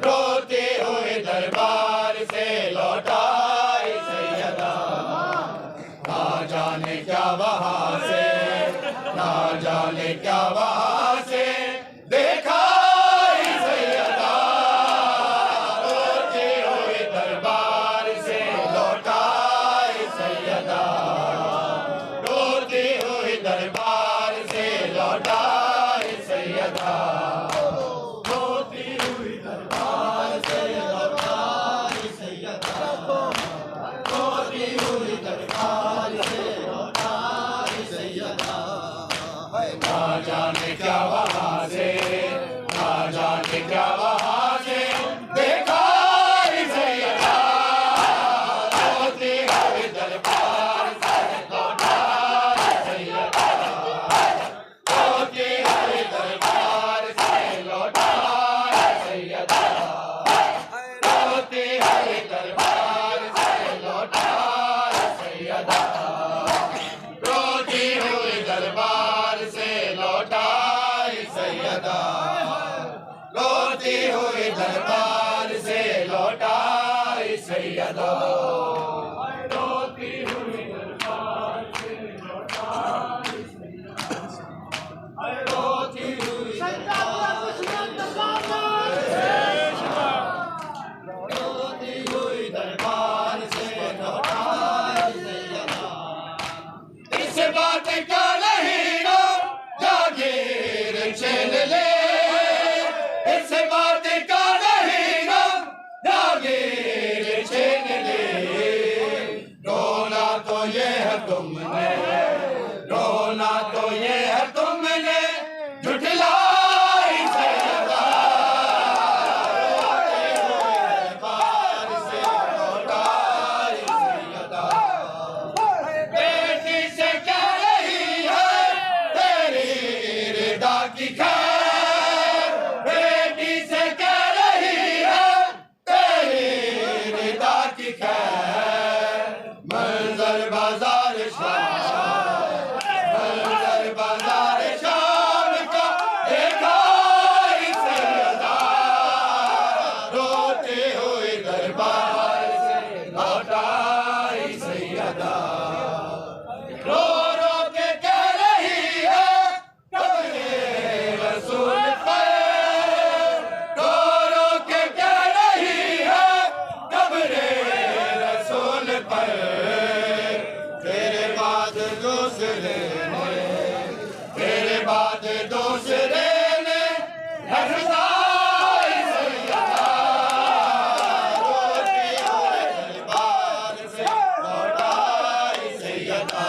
रोते हुए दरबार से लौटाई सैयदा। ना जाने क्या वहां से, ना जाने क्या वहां से देखा सैयदा। रोते हुए दरबार से लौटाई सैयदा। रोते हुए दरबार से लौटाई सैयदा। ना जाने क्या वहां से, ना जाने क्या वहां से देखा सैयदा। रोते हुए दरबार से लौटा सैयदा। रोते हुए दरबार से लौटा सैयदा। रोते हुए दरबार से लौटा सैयदा। रोते हुए दरबार से लौटाई सैयदा। रोते हुए दरबार से लौटाई सैयदा। रोते हुए दरबार से लौटाई सैयदा। रोती हुई रोती हुई दरबार से लौटाई सैयदा। इस बात का नहीं ना जागीर छीन ले। इस बात का नहीं ना जागीर छीन ले। रोना तो ये है तुमने, रोना तो ये है तुमने झुठलाई सैयदा। रोते हुए दरबार से लौटाई सैयदा। बेटी से कह रही है तेरी रिदा की खैर। बेटी से कह रही है तेरी रिदा की खैर। मंजर बाजार शाम, मंजर बाजार शाम का देखा सैयदा। रोते हुए दरबार से लौटाई सैयदा। रो रो के कह रही है कब्रे रसूल पर। रो रो के कह रही है कब्रे रसूल पर। तेरे बाद दूसरे ने, तेरे बाद दूसरे ने हज़ाई सैयदा। रोते हुए दरबार से लौटाई सैयदा।